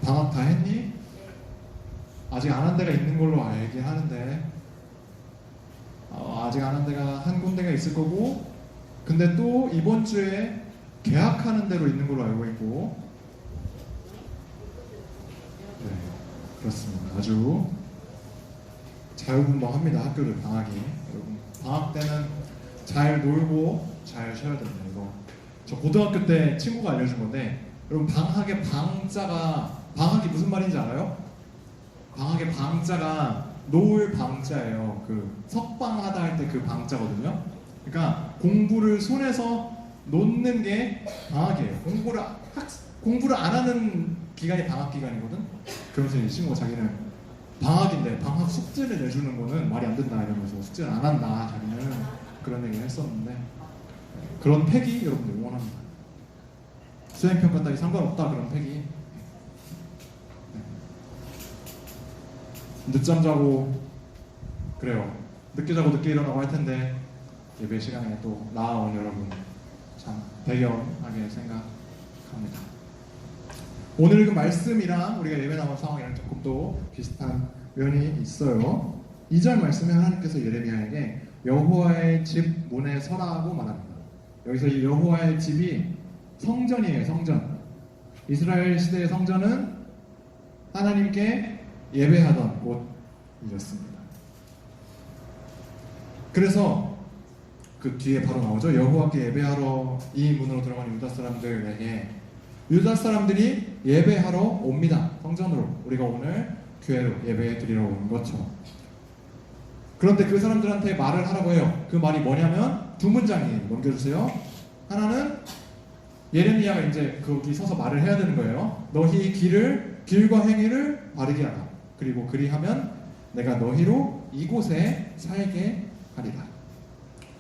방학 다 했니? 아직 안 한 데가 있는 걸로 알긴 하는데 아직 안 한 데가 한 군데가 있을 거고, 근데 또 이번 주에 개학하는 대로 있는 걸로 알고 있고. 네, 그렇습니다. 아주 자유분방합니다. 학교들 방학이. 여러분 방학 때는 잘 놀고 잘 쉬어야 됩니다. 이거 저 고등학교 때 친구가 알려준 건데, 여러분 방학의 방자가, 방학이 무슨 말인지 알아요? 방학의 방자가 놓을 방자예요. 그 석방하다 할 때 그 방자거든요. 그러니까 공부를 손에서 놓는 게 방학이에요. 공부를 안 하는 기간이 방학 기간이거든. 그러면서 이 친구가 자기는 방학인데 방학 숙제를 내주는 거는 말이 안 된다 이러면서 숙제를 안 한다 자기는, 그런 얘기를 했었는데, 그런 패기 여러분들 응원합니다. 수행평가 따위 상관없다 그런 패기. 늦잠 자고 그래요. 늦게 자고 늦게 일어나고 할 텐데 예배 시간에 또 나아온 여러분 참 대견하게 생각합니다. 오늘 그 말씀이랑 우리가 예배 나온 상황이랑 조금 또 비슷한 면이 있어요. 2절 말씀에 하나님께서 예레미야에게 여호와의 집 문에 서라고 말합니다. 여기서 이 여호와의 집이 성전이에요. 성전. 이스라엘 시대의 성전은 하나님께 예배하던 곳이었습니다. 그래서 그 뒤에 바로 나오죠. 여호와께 예배하러 이 문으로 들어가는 유다 사람들에게, 유다 사람들이 예배하러 옵니다. 성전으로. 우리가 오늘 교회로 예배 드리러 온 것처럼. 그런데 그 사람들한테 말을 하라고 해요. 그 말이 뭐냐면 두 문장이에요. 넘겨주세요. 하나는 예레미야가 이제 거기 서서 말을 해야 되는 거예요. 너희 길과 행위를 바르게 하라. 그리고 그리하면 내가 너희로 이곳에 살게 하리라.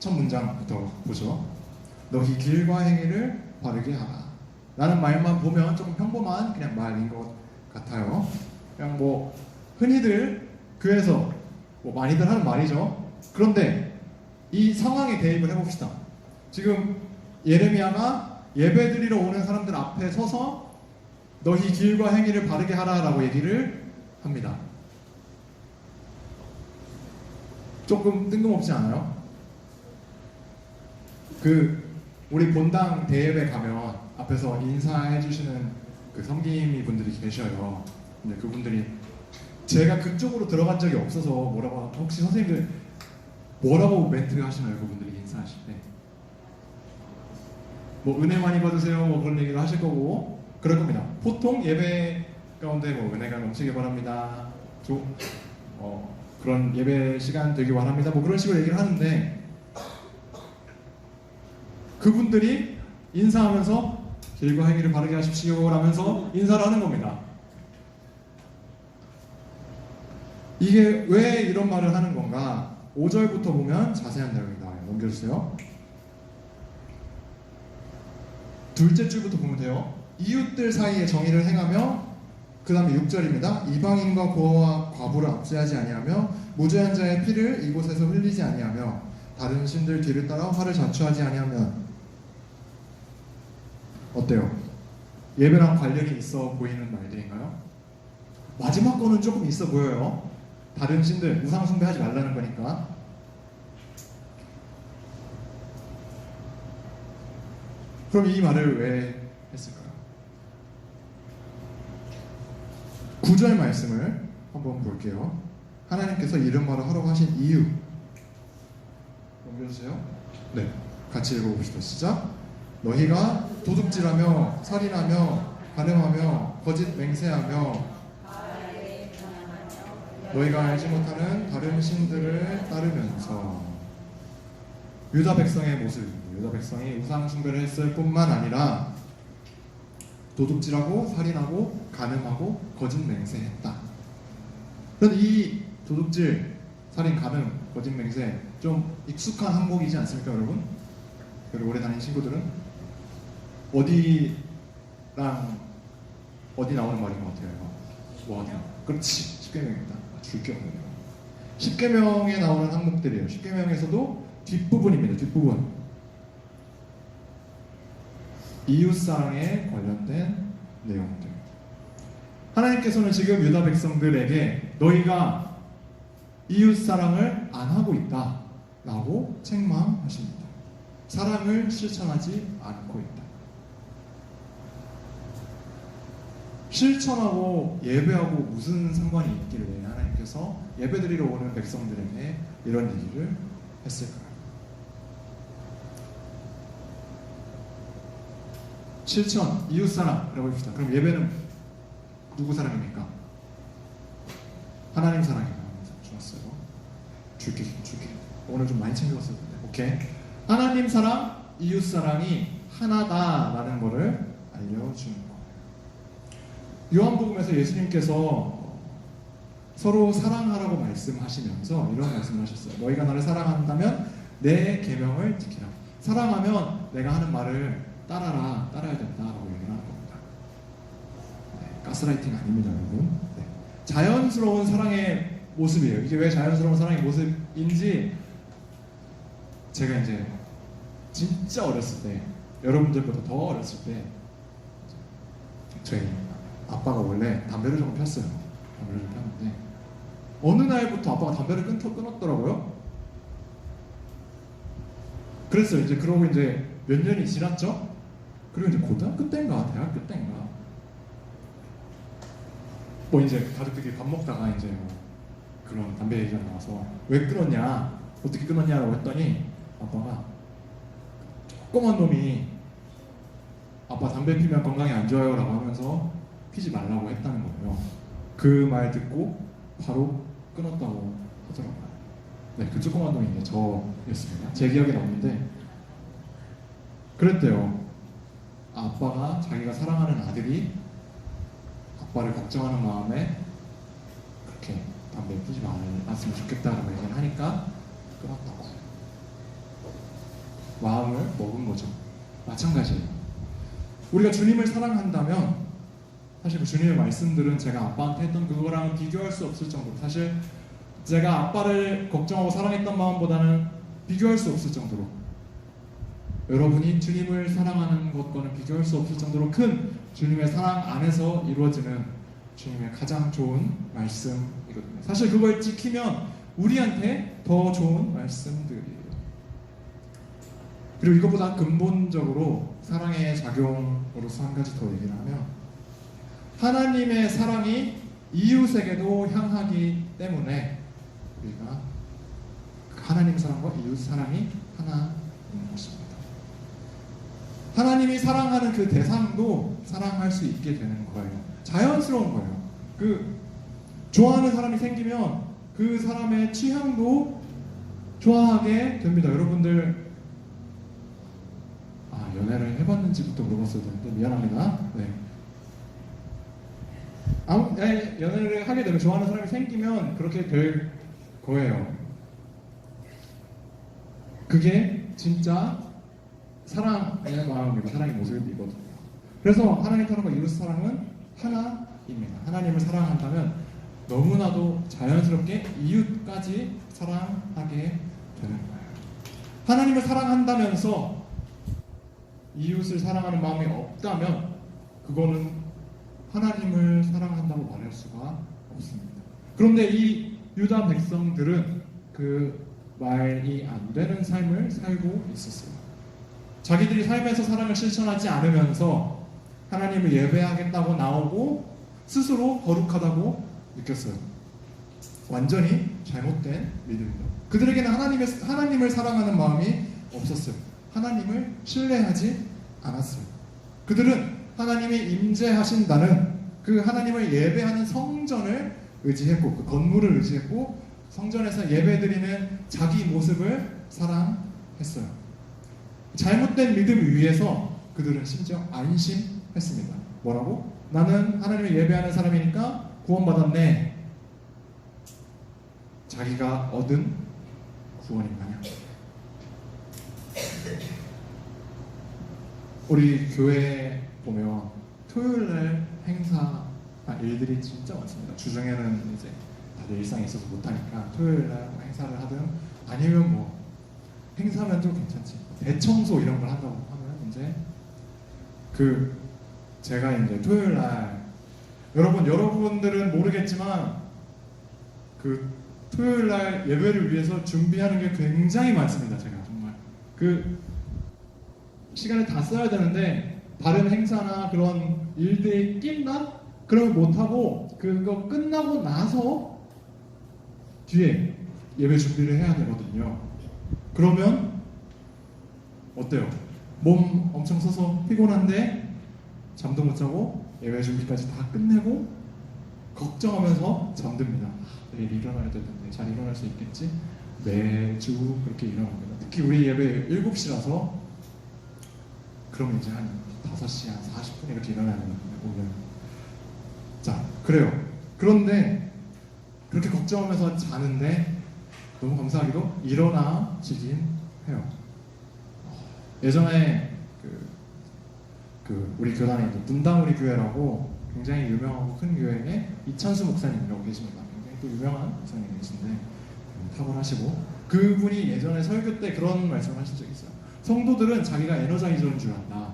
첫 문장부터 보죠. 너희 길과 행위를 바르게 하라. 라는 말만 보면 조금 평범한 그냥 말인 것 같아요. 그냥 뭐 흔히들 교회에서 뭐 많이들 하는 말이죠. 그런데 이 상황에 대입을 해봅시다. 지금 예레미야가 예배드리러 오는 사람들 앞에 서서 너희 길과 행위를 바르게 하라라고 얘기를 합니다. 조금 뜬금없지 않아요? 우리 본당 대예배 가면 앞에서 인사해 주시는 그 섬김이 분들이 계셔요. 근데 그분들이 제가 그쪽으로 들어간 적이 없어서 뭐라고, 혹시 선생님들 뭐라고 멘트 하시나요? 그분들이 인사하실 때 뭐 은혜 많이 받으세요 뭐 그런 얘기를 하실 거고 그럴 겁니다. 보통 예배 가운데 뭐 은혜가 넘치길 바랍니다. 그런 예배 시간 되길 바랍니다. 뭐 그런 식으로 얘기를 하는데, 그분들이 인사하면서 길과 행위를 바르게 하십시오 라면서 인사를 하는 겁니다. 이게 왜 이런 말을 하는 건가? 5절부터 보면 자세한 내용이 나와요. 넘겨주세요. 둘째 줄부터 보면 돼요. 이웃들 사이에 정의를 행하며, 그 다음에 6절입니다. 이방인과 고아와 과부를 압제하지 아니하며 무죄한 자의 피를 이곳에서 흘리지 아니하며 다른 신들 뒤를 따라 화를 자초하지 아니하면. 어때요? 예배랑 관련이 있어 보이는 말들인가요? 마지막 거는 조금 있어 보여요. 다른 신들, 우상 숭배하지 말라는 거니까. 그럼 이 말을 왜 했을까요? 9절 말씀을 한번 볼게요. 하나님께서 이런 말을 하라고 하신 이유 넘겨주세요. 네, 같이 읽어봅시다. 시작. 너희가 도둑질하며 살인하며 간음하며 거짓 맹세하며 너희가 알지 못하는 다른 신들을 따르면서. 유다 백성의 모습, 유다 백성이 우상 숭배를 했을 뿐만 아니라 도둑질하고 살인하고 간음하고 거짓 맹세했다. 그런데 이 도둑질, 살인, 간음, 거짓 맹세 좀 익숙한 항목이지 않습니까, 여러분? 그리고 오래 다닌 친구들은 어디 나오는 말인 것 같아요? 뭐 어디야? 그렇지, 10계명입니다. 줄게없네요. 10계명에 나오는 항목들이에요. 10계명에서도 뒷부분입니다. 뒷부분. 이웃사랑에 관련된 내용들. 하나님께서는 지금 유다 백성들에게 너희가 이웃 사랑을 안 하고 있다 라고 책망하십니다. 사랑을 실천하지 않고 있다. 실천하고 예배하고 무슨 상관이 있길래 하나님께서 예배드리러 오는 백성들에게 이런 얘기를 했을까요? 실천, 이웃사랑이라고 합시다. 그럼 예배는 누구 사랑입니까? 하나님 사랑이에요. 좋았어요. 줄게. 오늘 좀 많이 챙겨왔을 텐데. 오케이. 하나님 사랑, 이웃 사랑이 하나다라는 것을 알려주는 거예요. 요한복음에서 예수님께서 서로 사랑하라고 말씀하시면서 이런 말씀을 하셨어요. 너희가 나를 사랑한다면 내 계명을 지키라. 사랑하면 내가 하는 말을 따라야 된다라고 얘기를 하는 겁니다. 네, 가스라이팅 아닙니다, 여러분. 네. 자연스러운 사랑의 모습이에요. 이게 왜 자연스러운 사랑의 모습인지 제가 이제 진짜 어렸을 때, 여러분들보다 더 어렸을 때 저희 아빠가 원래 담배를 조금 폈어요. 담배를 좀 폈는데 어느 날부터 아빠가 담배를 끊었더라고요. 그랬어요. 이제 그러고 이제 몇 년이 지났죠? 그리고 이제 고등학교 때인가 대학교 때인가 뭐 이제 가족들끼리 밥 먹다가 이제 뭐 그런 담배 얘기가 나와서 왜 끊었냐, 어떻게 끊었냐라고 했더니 아빠가 조그만 놈이 아빠 담배 피면 건강에 안 좋아요 라고 하면서 피지 말라고 했다는 거예요. 그 말 듣고 바로 끊었다고 하더라고요. 네, 그 조그만 놈이 이제 저였습니다. 제 기억에 나오는데 그랬대요. 아빠가 자기가 사랑하는 아들이 아빠를 걱정하는 마음에 그렇게 담배 피지 말았으면 좋겠다라고 얘기를 하니까 끊었다고. 마음을 먹은 거죠. 마찬가지예요. 우리가 주님을 사랑한다면 사실 그 주님의 말씀들은 제가 아빠한테 했던 그거랑 비교할 수 없을 정도로, 사실 제가 아빠를 걱정하고 사랑했던 마음보다는 비교할 수 없을 정도로, 여러분이 주님을 사랑하는 것과는 비교할 수 없을 정도로 큰 주님의 사랑 안에서 이루어지는 주님의 가장 좋은 말씀이거든요. 사실 그걸 지키면 우리한테 더 좋은 말씀들이에요. 그리고 이것보다 근본적으로 사랑의 작용으로서 한 가지 더 얘기를 하면, 하나님의 사랑이 이웃에게도 향하기 때문에 우리가 하나님의 사랑과 이웃 사랑이 하나인 것입니다. 하나님이 사랑하는 그 대상도 사랑할 수 있게 되는 거예요. 자연스러운 거예요. 그 좋아하는 사람이 생기면 그 사람의 취향도 좋아하게 됩니다. 여러분들 연애를 해봤는지부터 물어봤어야 되는데 미안합니다. 네. 연애를 하게 되면 좋아하는 사람이 생기면 그렇게 될 거예요. 그게 진짜 사랑의 마음이고 사랑의 모습이거든요. 그래서 하나님 사랑과 이웃 사랑은 하나입니다. 하나님을 사랑한다면 너무나도 자연스럽게 이웃까지 사랑하게 되는 거예요. 하나님을 사랑한다면서 이웃을 사랑하는 마음이 없다면 그거는 하나님을 사랑한다고 말할 수가 없습니다. 그런데 이 유다 백성들은 그 말이 안 되는 삶을 살고 있었어요. 자기들이 삶에서 사랑을 실천하지 않으면서 하나님을 예배하겠다고 나오고 스스로 거룩하다고 느꼈어요. 완전히 잘못된 믿음이죠. 그들에게는 하나님을 사랑하는 마음이 없었어요. 하나님을 신뢰하지 않았어요. 그들은 하나님이 임재하신다는 그 하나님을 예배하는 성전을 의지했고, 그 건물을 의지했고, 성전에서 예배드리는 자기 모습을 사랑했어요. 잘못된 믿음 위에서 그들은 심지어 안심했습니다. 뭐라고? 나는 하나님을 예배하는 사람이니까 구원받았네. 자기가 얻은 구원인 마냥. 우리 교회에 보면 토요일날 행사 일들이 진짜 많습니다. 주중에는 이제 다들 일상에 있어서 못하니까 토요일날 행사를 하든 아니면 뭐 행사면 좀 괜찮지, 대청소 이런 걸 한다고 하면 이제 제가 이제 토요일날 여러분들은 모르겠지만 그 토요일 날 예배를 위해서 준비하는 게 굉장히 많습니다. 제가 정말 그 시간을 다 써야 되는데 다른 행사나 그런 일들이 낀다? 그러면 못하고 그거 끝나고 나서 뒤에 예배 준비를 해야 되거든요. 그러면 어때요? 몸 엄청 써서 피곤한데 잠도 못 자고 예배 준비까지 다 끝내고 걱정하면서 잠듭니다. 내일 일어나야 되는데 잘 일어날 수 있겠지? 매주 그렇게 일어납니다. 특히 우리 예배 7시라서 그러면 이제 한 5시 한 40분에 이렇게 일어나야 되거든요. 오늘. 자, 그래요. 그런데 그렇게 걱정하면서 자는데 너무 감사하게도 일어나지긴 해요. 예전에 우리 교단에 있는 문당우리 교회라고 굉장히 유명하고 큰 교회에 이찬수 목사님이라고 계십니다. 굉장히 또 유명한 목사님이신데 탁월하시고 그분이 예전에 설교 때 그런 말씀을 하신 적이 있어요. 성도들은 자기가 에너자이저인 줄 안다.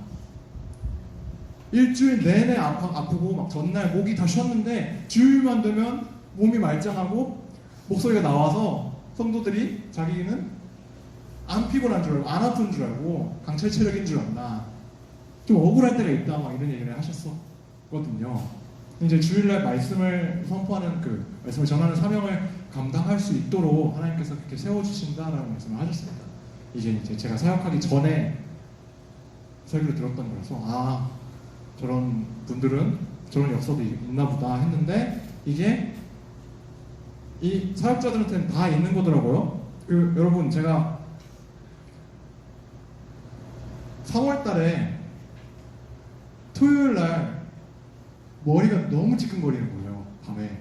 일주일 내내 아프고 막 전날 목이 다 쉬었는데 주일만 되면 몸이 말짱하고 목소리가 나와서 성도들이 자기는 안 피곤한 줄 알고 안 아픈 줄 알고 강철 체력인 줄 안다. 좀 억울할 때가 있다 막 이런 얘기를 하셨었거든요. 이제 주일날 말씀을 선포하는 말씀을 전하는 사명을 감당할 수 있도록 하나님께서 그렇게 세워주신다라는 말씀을 하셨습니다. 이게 이제 제가 사역하기 전에 설교를 들었던 거라서 저런 분들은 저런 역사도 있나 보다 했는데 이게 이 사역자들한테는 다 있는 거더라고요. 여러분 제가 3월 달에 토요일 날 머리가 너무 지끈거리는 거예요. 밤에.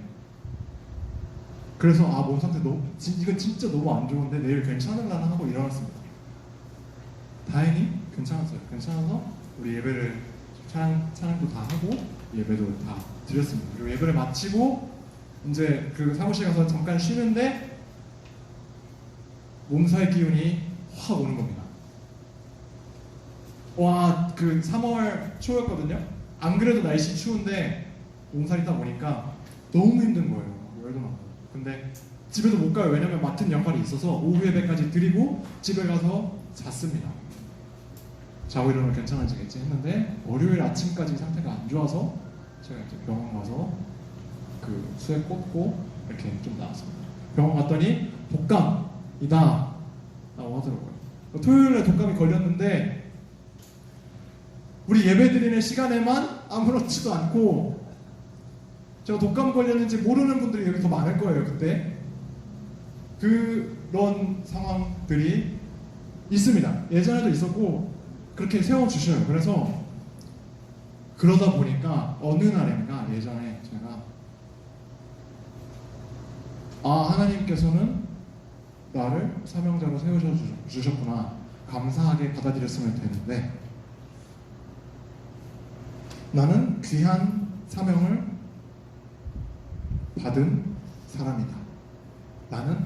그래서 몸 상태 이건 진짜 너무 안 좋은데 내일 괜찮을라나 하고 일어났습니다. 다행히 괜찮았어요. 괜찮아서 우리 예배를 찬양도 다 하고 예배도 다 드렸습니다. 그리고 예배를 마치고 이제 그 사무실 가서 잠깐 쉬는데 몸살 기운이 확 오는 겁니다. 그 3월 초였거든요. 안 그래도 날씨 추운데 몸살이 딱 오니까 너무 힘든 거예요. 열도 나고. 근데 집에도 못 가요. 왜냐면 맡은 역할이 있어서 오후 예배까지 드리고 집에 가서 잤습니다. 자고 일어나면 괜찮아지겠지 했는데 월요일 아침까지 상태가 안 좋아서 제가 이제 병원 가서 수액 꽂고 이렇게 좀 나왔습니다. 병원 갔더니 독감이다 라고 하더라고요. 토요일에 독감이 걸렸는데 우리 예배 드리는 시간에만 아무렇지도 않고 제가 독감 걸렸는지 모르는 분들이 여기 더 많을 거예요. 그때 그런 상황들이 있습니다. 예전에도 있었고 그렇게 세워주셔요. 그래서 그러다 보니까 어느 날인가 예전에 제가 하나님께서는 나를 사명자로 세우셔주셨구나 감사하게 받아들였으면 되는데 나는 귀한 사명을 받은 사람이다. 나는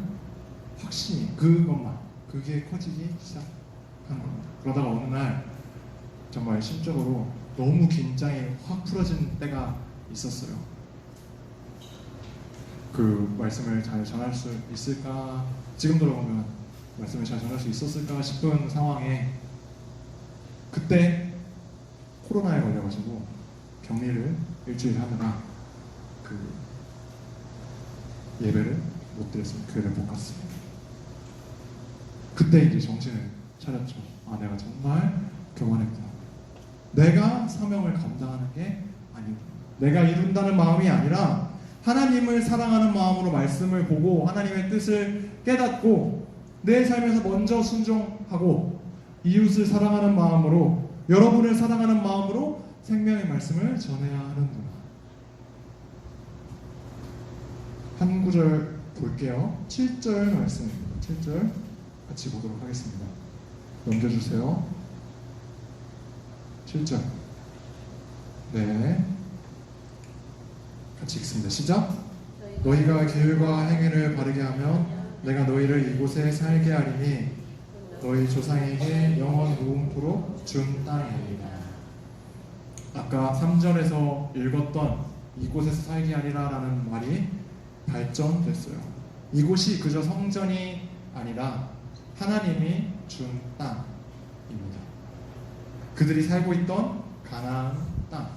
확신이 그게 커지기 시작한 겁니다. 그러다가 어느 날 정말 심적으로 너무 긴장이 확 풀어진 때가 있었어요. 그 말씀을 잘 전할 수 있을까? 지금 돌아보면 말씀을 잘 전할 수 있었을까 싶은 상황에 그때 코로나에 걸려가지고 격리를 일주일 하느라 예배를 못 드렸습니다. 교회를 못 갔습니다. 그때 이제 정신을 차렸죠. 내가 정말 교만했구나. 내가 사명을 감당하는 게 아니구나. 내가 이룬다는 마음이 아니라 하나님을 사랑하는 마음으로 말씀을 보고 하나님의 뜻을 깨닫고 내 삶에서 먼저 순종하고 이웃을 사랑하는 마음으로 여러분을 사랑하는 마음으로 생명의 말씀을 전해야 하는구나. 한 구절 볼게요. 7절 말씀입니다. 7절 같이 보도록 하겠습니다. 넘겨주세요. 7절. 네. 같이 읽습니다. 시작. 너희가 계율과 행위를 바르게 하면 내가 너희를 이곳에 살게 하리니 너희 조상에게 영원 무궁토록 준 땅이니라. 아까 3절에서 읽었던 이곳에서 살게 하리라라는 말이 발전됐어요. 이곳이 그저 성전이 아니라 하나님이 준 땅입니다. 그들이 살고 있던 가나안 땅,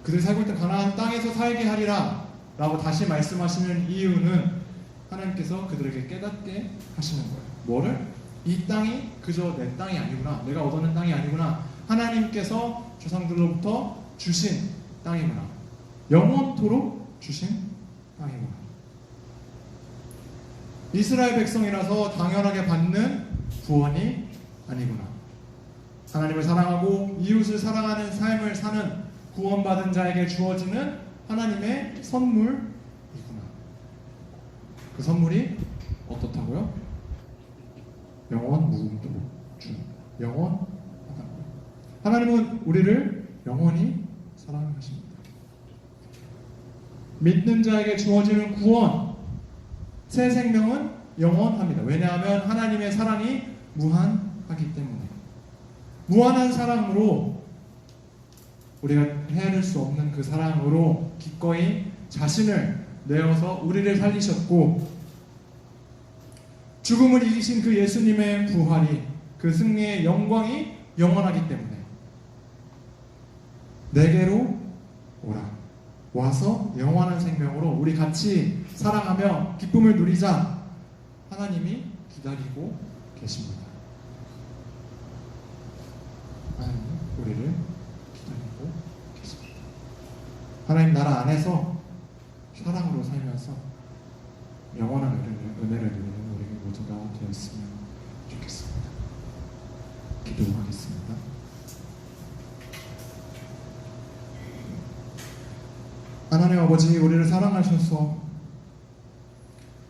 그들이 살고 있던 가나안 땅에서 살게 하리라 라고 다시 말씀하시는 이유는 하나님께서 그들에게 깨닫게 하시는 거예요. 뭐를? 이 땅이 그저 내 땅이 아니구나, 내가 얻어낸 땅이 아니구나, 하나님께서 조상들로부터 주신 땅이구나, 영원토록 주신 땅이구나. 이스라엘 백성이라서 당연하게 받는 구원이 아니구나, 하나님을 사랑하고 이웃을 사랑하는 삶을 사는 구원받은 자에게 주어지는 하나님의 선물이구나. 그 선물이 어떻다고요? 영원 무궁토록 주는 영원하다. 하나님은 우리를 영원히 사랑하십니다. 믿는 자에게 주어지는 구원, 새 생명은 영원합니다. 왜냐하면 하나님의 사랑이 무한하기 때문에. 무한한 사랑으로, 우리가 헤아릴 수 없는 그 사랑으로 기꺼이 자신을 내어서 우리를 살리셨고, 죽음을 이기신 그 예수님의 부활이, 그 승리의 영광이 영원하기 때문에 내게로 오라, 와서 영원한 생명으로 우리 같이 사랑하며 기쁨을 누리자, 하나님이 기다리고 계십니다. 하나님 우리를 기다리고 계십니다. 하나님 나라 안에서 사랑으로 살면서 영원한 은혜를 누리는 우리 모두가 되었으면 좋겠습니다. 기도하겠습니다. 하나님 아버지, 우리를 사랑하셔서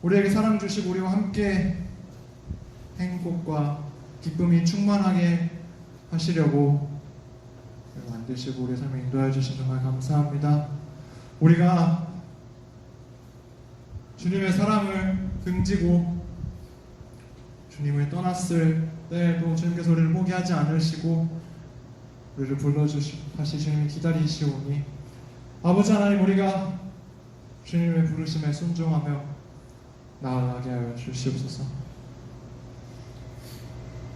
우리에게 사랑 주시고 우리와 함께 행복과 기쁨이 충만하게 하시려고 만드시고 우리 삶에 인도해 주신 정말 감사합니다. 우리가 주님의 사랑을 등지고 주님을 떠났을 때에도 주님께서 우리를 포기하지 않으시고 우리를 불러주시고 주님이 기다리시오니, 아버지 하나님, 우리가 주님의 부르심에 순종하며 나아가게 하여 주시옵소서.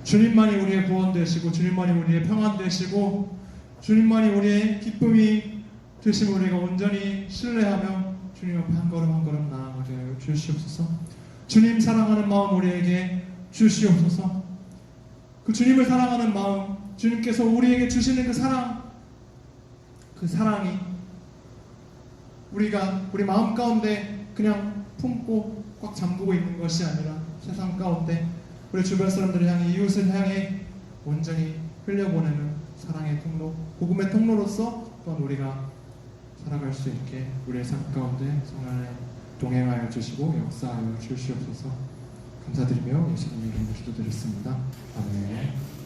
주님만이 우리의 구원 되시고 주님만이 우리의 평안 되시고 주님만이 우리의 기쁨이 되시면 우리가 온전히 신뢰하며 주님 앞에 한 걸음 한 걸음 나아가게 하여 주시옵소서. 주님 사랑하는 마음 우리에게 주시옵소서. 그 주님을 사랑하는 마음, 주님께서 우리에게 주시는 그 사랑이 우리가 우리 마음 가운데 그냥 품고 꽉 잠그고 있는 것이 아니라 세상 가운데 우리 주변 사람들을 향해, 이웃을 향해 온전히 흘려보내는 사랑의 통로, 복음의 통로로서 또한 우리가 살아갈 수 있게 우리의 삶 가운데 성령을 동행하여 주시고 역사하여 주시옵소서. 감사드리며 예수님 이름으로 기도드렸습니다. 아멘.